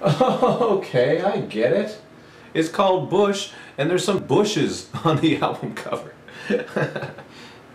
Okay, I get it. It's called Bush, and there's some bushes on the album cover.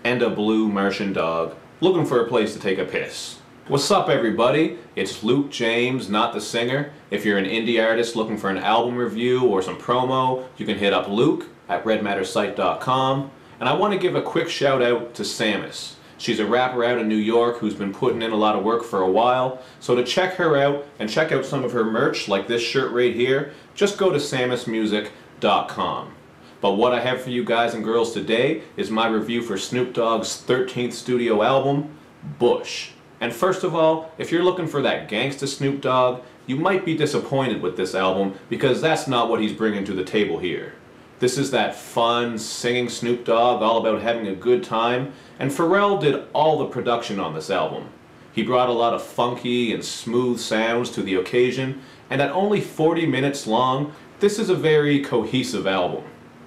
And a blue Martian dog looking for a place to take a piss. What's up, everybody? It's Luke James, not the singer. If you're an indie artist looking for an album review or some promo, you can hit up Luke at redmattersite.com. And I want to give a quick shout out to Samus. She's a rapper out in New York who's been putting in a lot of work for a while. So to check her out and check out some of her merch, like this shirt right here, just go to samusmusic.com. But what I have for you guys and girls today is my review for Snoop Dogg's 13th studio album, Bush. And first of all, if you're looking for that gangsta Snoop Dogg, you might be disappointed with this album because that's not what he's bringing to the table here. This is that fun, singing Snoop Dogg all about having a good time, and Pharrell did all the production on this album. He brought a lot of funky and smooth sounds to the occasion, and at only 40 minutes long, this is a very cohesive album.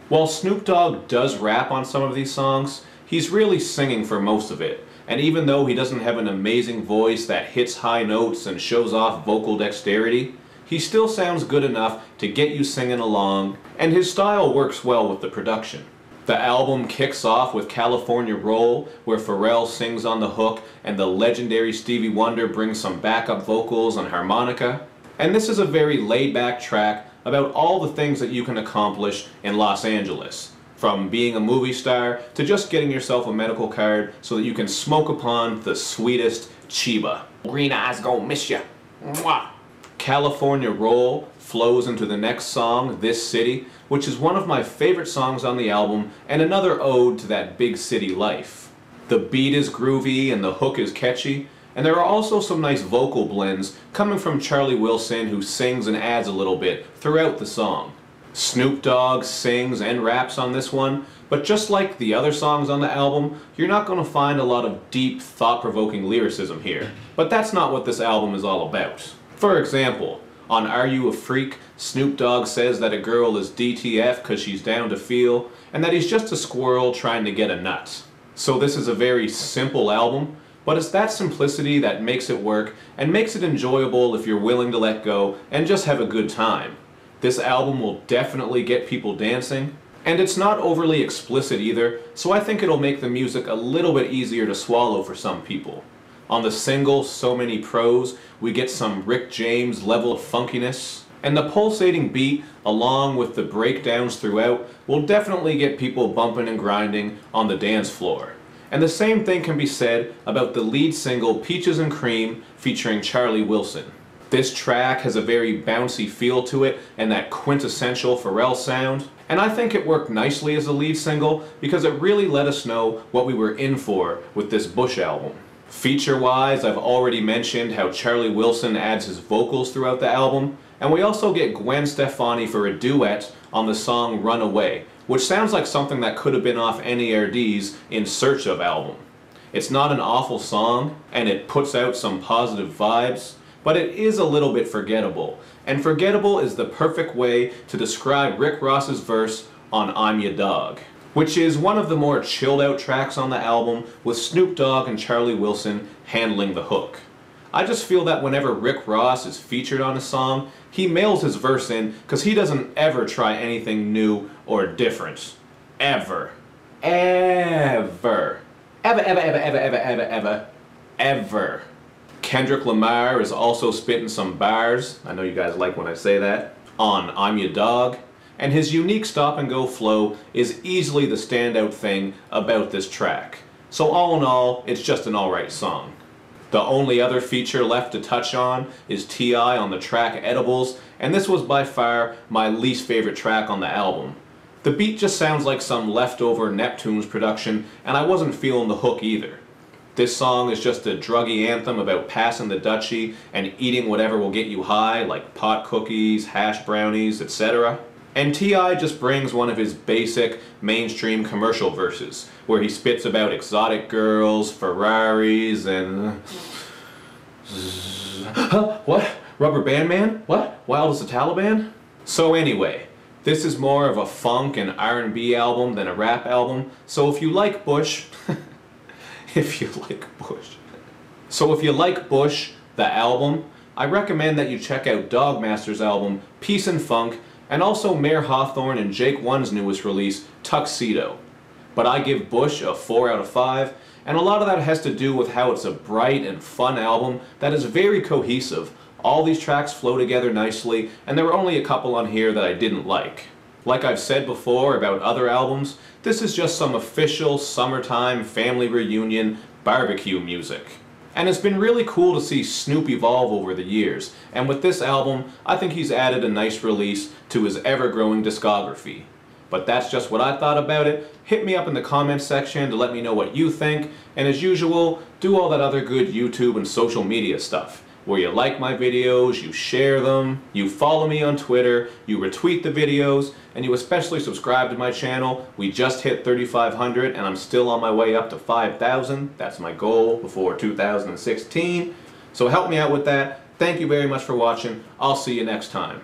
While Snoop Dogg does rap on some of these songs, he's really singing for most of it. And even though he doesn't have an amazing voice that hits high notes and shows off vocal dexterity, he still sounds good enough to get you singing along, and his style works well with the production. The album kicks off with California Roll, where Pharrell sings on the hook and the legendary Stevie Wonder brings some backup vocals and harmonica. And this is a very laid-back track about all the things that you can accomplish in Los Angeles. From being a movie star to just getting yourself a medical card so that you can smoke upon the sweetest Chiba. Green eyes gon' miss ya. Mwah. California Roll flows into the next song, This City, which is one of my favorite songs on the album and another ode to that big city life. The beat is groovy and the hook is catchy, and there are also some nice vocal blends coming from Charlie Wilson, who sings and adds a little bit throughout the song. Snoop Dogg sings and raps on this one, but just like the other songs on the album, you're not going to find a lot of deep, thought-provoking lyricism here. But that's not what this album is all about. For example, on Are You a Freak, Snoop Dogg says that a girl is DTF because she's down to feel, and that he's just a squirrel trying to get a nut. So this is a very simple album, but it's that simplicity that makes it work and makes it enjoyable if you're willing to let go and just have a good time. This album will definitely get people dancing, and it's not overly explicit either, so I think it'll make the music a little bit easier to swallow for some people. On the single, So Many Pros, we get some Rick James level of funkiness, and the pulsating beat, along with the breakdowns throughout, will definitely get people bumping and grinding on the dance floor. And the same thing can be said about the lead single, Peaches and Cream, featuring Charlie Wilson. This track has a very bouncy feel to it and that quintessential Pharrell sound, and I think it worked nicely as a lead single because it really let us know what we were in for with this Bush album. Feature-wise, I've already mentioned how Charlie Wilson adds his vocals throughout the album, and we also get Gwen Stefani for a duet on the song Runaway, which sounds like something that could have been off NERD's In Search Of album. It's not an awful song, and it puts out some positive vibes, but it is a little bit forgettable, and forgettable is the perfect way to describe Rick Ross's verse on Anya Dog, which is one of the more chilled out tracks on the album with Snoop Dogg and Charlie Wilson handling the hook. I just feel that whenever Rick Ross is featured on a song, he mails his verse in because he doesn't ever try anything new or different. Ever. Ever. Ever, ever, ever, ever, ever, ever, ever. Ever. Kendrick Lamar is also spitting some bars, I know you guys like when I say that, on Anya Dog, and his unique stop-and-go flow is easily the standout thing about this track. So all in all, it's just an alright song. The only other feature left to touch on is T.I. on the track Edibles, and this was by far my least favorite track on the album. The beat just sounds like some leftover Neptunes production, and I wasn't feeling the hook either. This song is just a druggy anthem about passing the Dutchie and eating whatever will get you high, like pot cookies, hash brownies, etc. And T.I. just brings one of his basic, mainstream commercial verses, where he spits about exotic girls, Ferraris, and... Huh? What? Rubber Band Man? What? Wild as the Taliban? So anyway, this is more of a funk and R&B album than a rap album, so if you like Bush... if you like Bush... So if you like Bush, the album, I recommend that you check out Dogmaster's album, Peace and Funk, and also Mayor Hawthorne and Jake One's newest release, Tuxedo. But I give Bush a 4 out of 5, and a lot of that has to do with how it's a bright and fun album that is very cohesive. All these tracks flow together nicely, and there were only a couple on here that I didn't like. Like I've said before about other albums, this is just some official summertime family reunion barbecue music. And it's been really cool to see Snoop evolve over the years, and with this album, I think he's added a nice release to his ever-growing discography. But that's just what I thought about it. Hit me up in the comments section to let me know what you think, and as usual, do all that other good YouTube and social media stuff, where you like my videos, you share them, you follow me on Twitter, you retweet the videos, and you especially subscribe to my channel. We just hit 3,500 and I'm still on my way up to 5,000. That's my goal before 2016. So help me out with that. Thank you very much for watching. I'll see you next time.